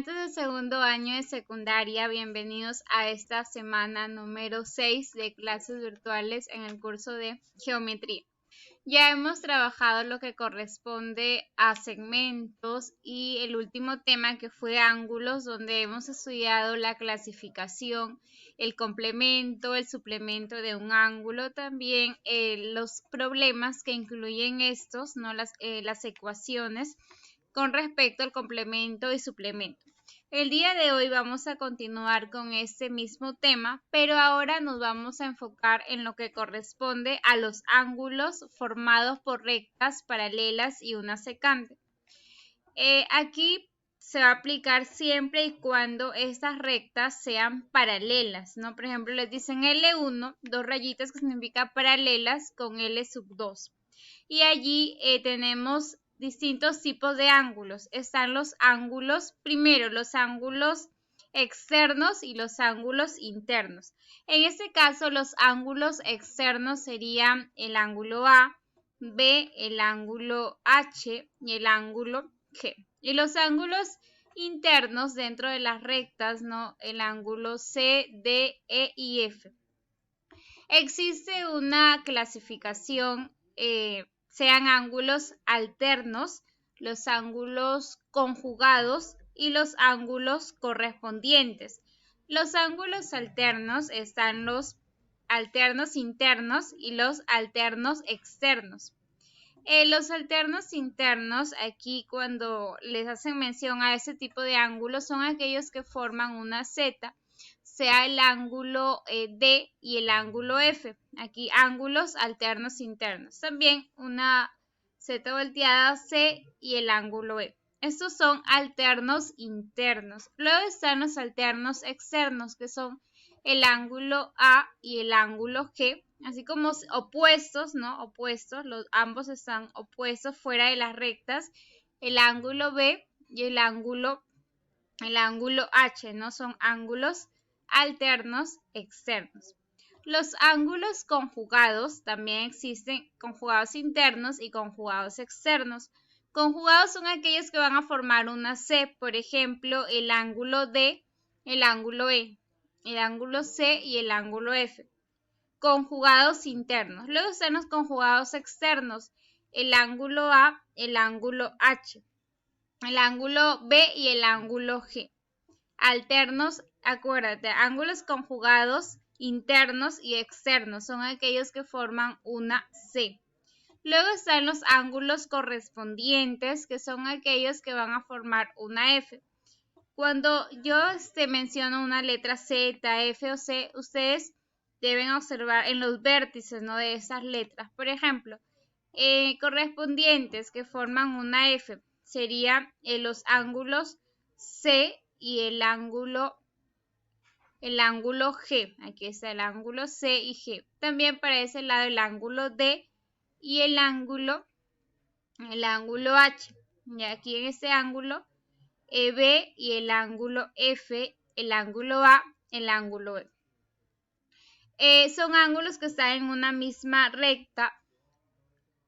Estudiantes de segundo año de secundaria, bienvenidos a esta semana número 6 de clases virtuales en el curso de geometría. Ya hemos trabajado lo que corresponde a segmentos y el último tema que fue ángulos, donde hemos estudiado la clasificación, el complemento, el suplemento de un ángulo, también los problemas que incluyen estos, ¿no? Las ecuaciones con respecto al complemento y suplemento. El día de hoy vamos a continuar con este mismo tema, pero ahora nos vamos a enfocar en lo que corresponde a los ángulos formados por rectas paralelas y una secante. Aquí se va a aplicar siempre y cuando estas rectas sean paralelas, ¿no? Por ejemplo, les dicen L1, dos rayitas que significa paralelas con L2. Y allí tenemos distintos tipos de ángulos. Están los ángulos, primero los ángulos externos y los ángulos internos. En este caso, los ángulos externos serían el ángulo A, B, el ángulo H y el ángulo G. Y los ángulos internos dentro de las rectas, ¿no? El ángulo C, D, E y F. Existe una clasificación, sean ángulos alternos, los ángulos conjugados y los ángulos correspondientes. Los ángulos alternos están los alternos internos y los alternos externos. Los alternos internos, aquí cuando les hacen mención a ese tipo de ángulos, son aquellos que forman una Z, sea el ángulo D y el ángulo F. Aquí ángulos alternos internos. También una Z volteada C y el ángulo E. Estos son alternos internos. Luego están los alternos externos, que son el ángulo A y el ángulo G, así como opuestos, ¿no? Opuestos, ambos están opuestos fuera de las rectas, el ángulo B y el ángulo H, ¿no? Son ángulos alternos externos. Los ángulos conjugados también existen, conjugados internos y conjugados externos. Conjugados son aquellos que van a formar una C, por ejemplo, el ángulo D, el ángulo E, el ángulo C y el ángulo F. Conjugados internos. Luego están los conjugados externos, el ángulo A, el ángulo H, el ángulo B y el ángulo G. Alternos, acuérdate, ángulos conjugados internos y externos son aquellos que forman una C. Luego están los ángulos correspondientes, que son aquellos que van a formar una F. Cuando yo menciono una letra Z, F o C, ustedes deben observar en los vértices, ¿no? De esas letras. Por ejemplo, correspondientes que forman una F serían los ángulos C y el ángulo G. Aquí está el ángulo C y G. También para ese lado el ángulo D y el ángulo H. Y aquí en este ángulo B y el ángulo F, el ángulo A, el ángulo E. Son ángulos que están en una misma recta.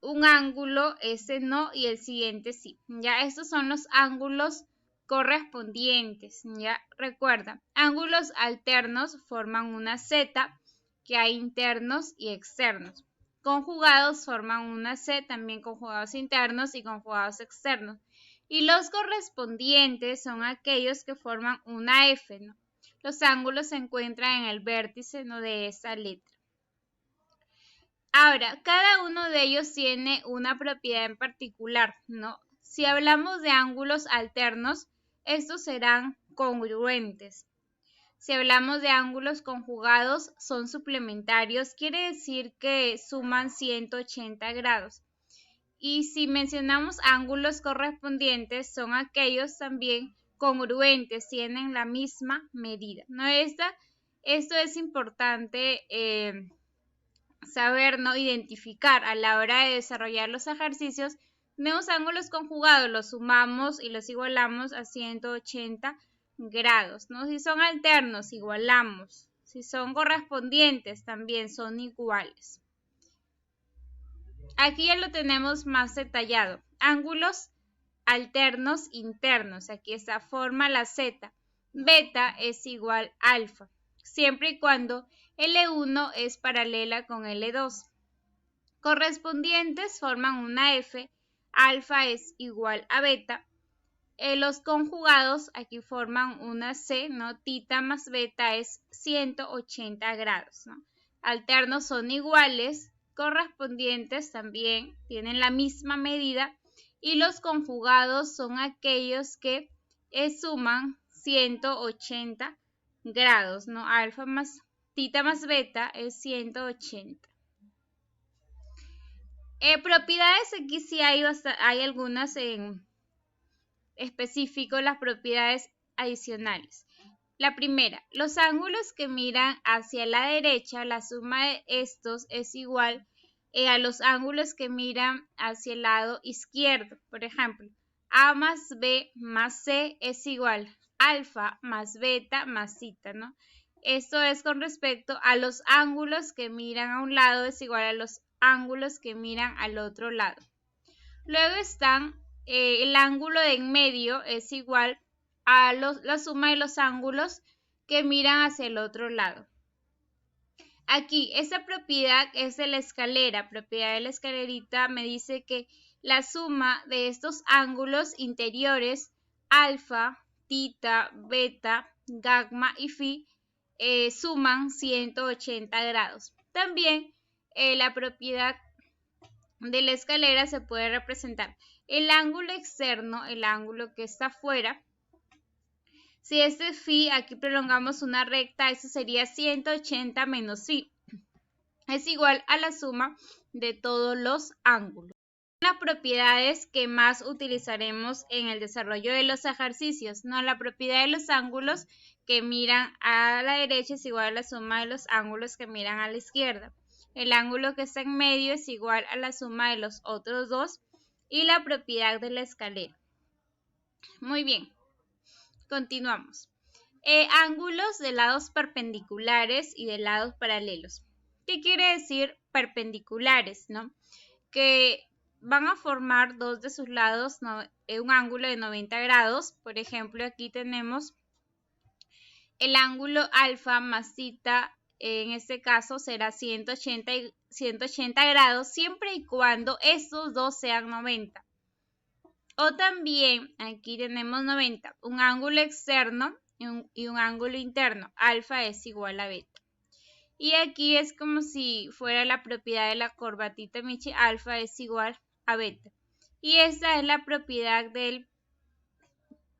Un ángulo, ese no y el siguiente sí. Ya estos son los ángulos correspondientes. Ya recuerda, ángulos alternos forman una Z, que hay internos y externos. Conjugados forman una C, también conjugados internos y conjugados externos. Y los correspondientes son aquellos que forman una F, ¿no? Los ángulos se encuentran en el vértice, ¿no? De esa letra. Ahora, cada uno de ellos tiene una propiedad en particular, ¿no? Si hablamos de ángulos alternos, estos serán congruentes. Si hablamos de ángulos conjugados, son suplementarios, quiere decir que suman 180 grados. Y si mencionamos ángulos correspondientes, son aquellos también congruentes, tienen la misma medida, ¿no? Esto es importante saber, ¿no? Identificar a la hora de desarrollar los ejercicios. Tenemos ángulos conjugados, los sumamos y los igualamos a 180 grados, ¿no? Si son alternos, igualamos. Si son correspondientes, también son iguales. Aquí ya lo tenemos más detallado. Ángulos alternos internos. Aquí está, forma la Z. Beta es igual a alfa, siempre y cuando L1 es paralela con L2. Correspondientes forman una F, alfa es igual a beta. Los conjugados aquí forman una C, ¿no? Tita más beta es 180 grados, ¿no? Alternos son iguales, correspondientes también tienen la misma medida y los conjugados son aquellos que suman 180 grados, ¿no? Alfa más tita más beta es 180. Propiedades, aquí sí hay algunas en específico, las propiedades adicionales. La primera, los ángulos que miran hacia la derecha, la suma de estos es igual a los ángulos que miran hacia el lado izquierdo. Por ejemplo, A más B más C es igual a alfa más beta más zeta, ¿no? Esto es con respecto a los ángulos que miran a un lado es igual a los ángulos que miran al otro lado. Luego están el ángulo de en medio es igual a la suma de los ángulos que miran hacia el otro lado. Aquí, esta propiedad es de la escalera. Propiedad de la escalerita me dice que la suma de estos ángulos interiores, alfa, tita, beta, gamma y phi, suman 180 grados. También la propiedad de la escalera se puede representar el ángulo externo, el ángulo que está afuera. Si este es phi, aquí prolongamos una recta, eso sería 180 menos phi. Es igual a la suma de todos los ángulos. Las propiedades que más utilizaremos en el desarrollo de los ejercicios, ¿no? La propiedad de los ángulos que miran a la derecha es igual a la suma de los ángulos que miran a la izquierda. El ángulo que está en medio es igual a la suma de los otros dos y la propiedad de la escalera. Muy bien, continuamos. Ángulos de lados perpendiculares y de lados paralelos. ¿Qué quiere decir perpendiculares, no? Que van a formar dos de sus lados, ¿no? Un ángulo de 90 grados. Por ejemplo, aquí tenemos el ángulo alfa más zeta. En este caso será 180 grados siempre y cuando estos dos sean 90. O también aquí tenemos 90, un ángulo externo y un ángulo interno. Alfa es igual a beta. Y aquí es como si fuera la propiedad de la corbatita Michi, alfa es igual a beta. Y esta es la propiedad del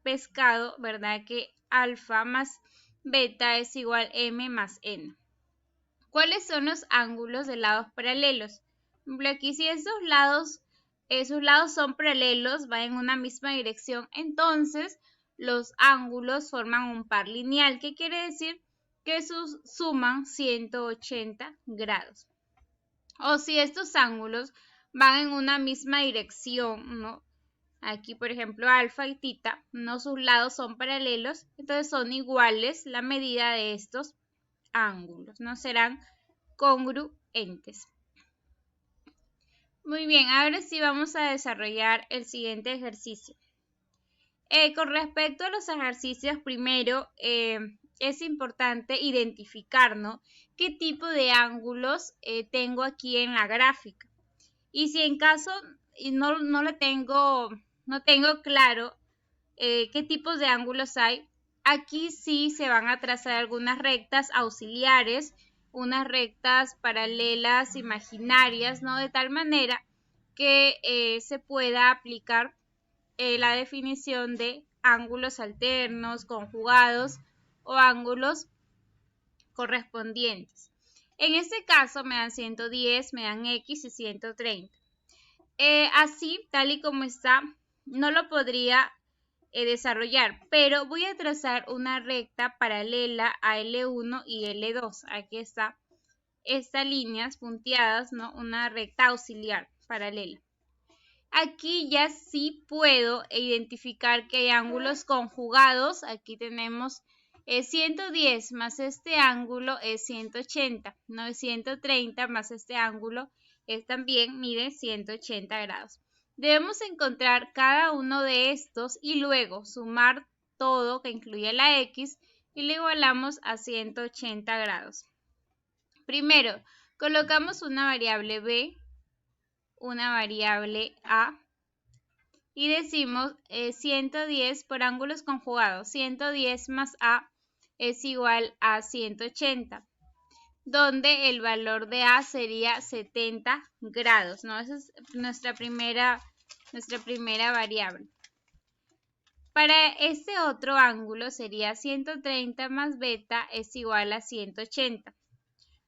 pescado, ¿verdad? Que alfa más beta es igual m más n. ¿Cuáles son los ángulos de lados paralelos? Por ejemplo, aquí si esos lados son paralelos, van en una misma dirección, entonces los ángulos forman un par lineal. ¿Qué quiere decir? Que suman 180 grados. O si estos ángulos van en una misma dirección, ¿no? Aquí, por ejemplo, alfa y tita, no, sus lados son paralelos, entonces son iguales la medida de estos ángulos, no serán congruentes. Muy bien, ahora sí vamos a desarrollar el siguiente ejercicio. Con respecto a los ejercicios, primero es importante identificar, ¿no? qué tipo de ángulos tengo aquí en la gráfica. Y si en caso no tengo claro qué tipos de ángulos hay, aquí sí se van a trazar algunas rectas auxiliares, unas rectas paralelas imaginarias, ¿no? De tal manera que se pueda aplicar la definición de ángulos alternos, conjugados o ángulos correspondientes. En este caso me dan 110, me dan X y 130. Así, tal y como está, no lo podría desarrollar, pero voy a trazar una recta paralela a L1 y L2. Aquí está estas líneas punteadas, ¿no? Una recta auxiliar paralela. Aquí ya sí puedo identificar que hay ángulos conjugados. Aquí tenemos 110 más este ángulo es 180, ¿no? 130 más este ángulo es también, mire, 180 grados. Debemos encontrar cada uno de estos y luego sumar todo que incluye la x y le igualamos a 180 grados. Primero, colocamos una variable b, una variable a y decimos 110 por ángulos conjugados. 110 más a es igual a 180. Donde el valor de a sería 70 grados, ¿no? Esa es nuestra primera variable. Para este otro ángulo sería 130 más beta es igual a 180.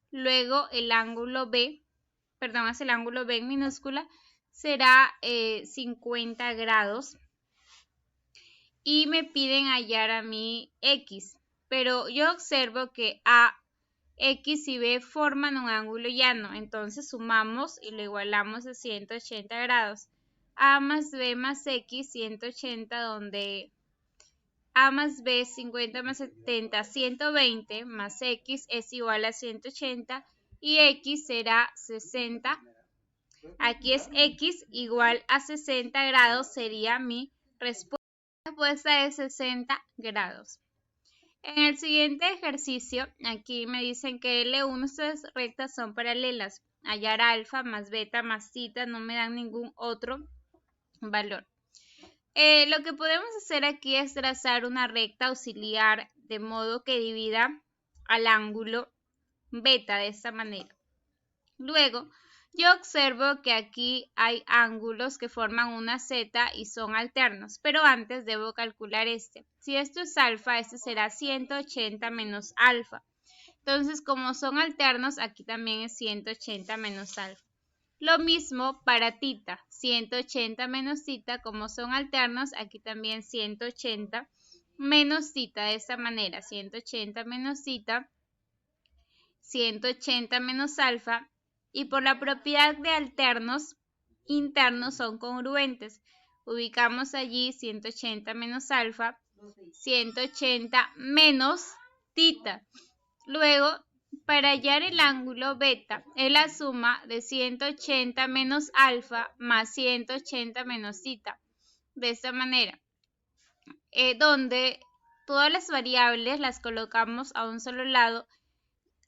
Luego el ángulo B en minúscula será 50 grados. Y me piden hallar a mí x, pero yo observo que a, x y b forman un ángulo llano, entonces sumamos y lo igualamos a 180 grados. A más b más x, 180, donde a más b, 50 más 70, 120, más x es igual a 180 y x será 60. Aquí es x igual a 60 grados, sería mi respuesta. La respuesta es 60 grados. En el siguiente ejercicio, aquí me dicen que L1 estas rectas son paralelas. Hallar alfa más beta más zeta, no me dan ningún otro valor. Lo que podemos hacer aquí es trazar una recta auxiliar de modo que divida al ángulo beta de esta manera. Luego, yo observo que aquí hay ángulos que forman una zeta y son alternos, pero antes debo calcular este. Si esto es alfa, este será 180 menos alfa. Entonces, como son alternos, aquí también es 180 menos alfa. Lo mismo para tita, 180 menos tita, como son alternos, aquí también 180 menos tita, de esta manera, 180 menos tita, 180 menos alfa. Y por la propiedad de alternos, internos son congruentes. Ubicamos allí 180 menos alfa, 180 menos tita. Luego, para hallar el ángulo beta, es la suma de 180 menos alfa más 180 menos tita. De esta manera, donde todas las variables las colocamos a un solo lado.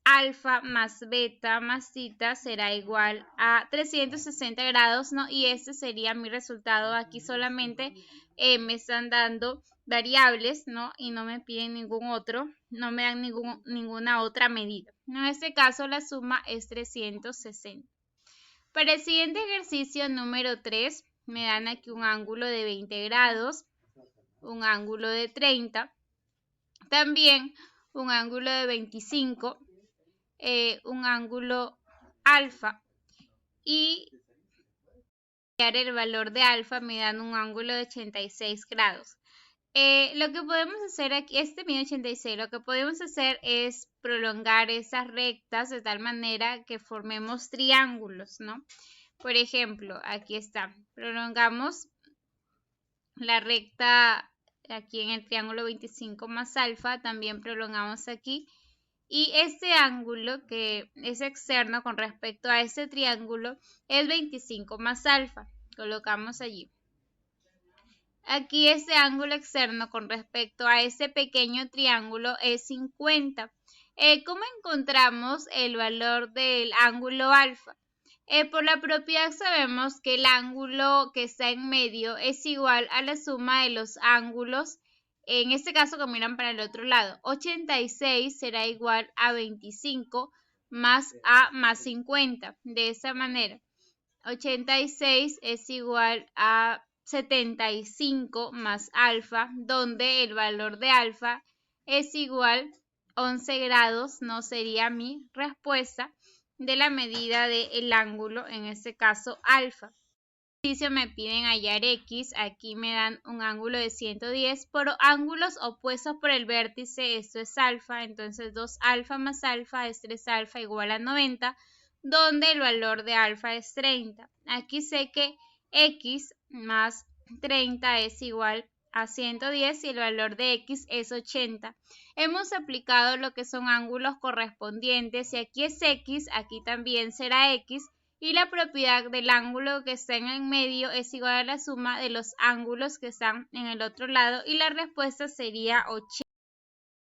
Alfa más beta más tita será igual a 360 grados, ¿no? Y este sería mi resultado. Aquí solamente me están dando variables, ¿no? Y no me piden ningún otro, no me dan ninguna otra medida. En este caso la suma es 360. Para el siguiente ejercicio número 3, me dan aquí un ángulo de 20 grados, un ángulo de 30, también un ángulo de 25, un ángulo alfa y el valor de alfa me dan un ángulo de 86 grados. Lo que podemos hacer aquí, este mide 86, lo que podemos hacer es prolongar esas rectas de tal manera que formemos triángulos, ¿no? Por ejemplo, aquí está, prolongamos la recta aquí en el triángulo 25 más alfa, también prolongamos aquí. Y este ángulo que es externo con respecto a este triángulo es 25 más alfa. Colocamos allí. Aquí este ángulo externo con respecto a este pequeño triángulo es 50. ¿Cómo encontramos el valor del ángulo alfa? Por la propiedad sabemos que el ángulo que está en medio es igual a la suma de los ángulos. En este caso, que miran para el otro lado, 86 será igual a 25 más a más 50. De esa manera, 86 es igual a 75 más alfa, donde el valor de alfa es igual a 11 grados, no sería mi respuesta de la medida del ángulo, en este caso alfa. Me piden hallar x, aquí me dan un ángulo de 110 por ángulos opuestos por el vértice, esto es alfa, entonces 2 alfa más alfa es 3 alfa igual a 90, donde el valor de alfa es 30. Aquí sé que x más 30 es igual a 110 y el valor de x es 80. Hemos aplicado lo que son ángulos correspondientes y aquí es x, aquí también será x. y la propiedad del ángulo que está en el medio es igual a la suma de los ángulos que están en el otro lado y la respuesta sería 80.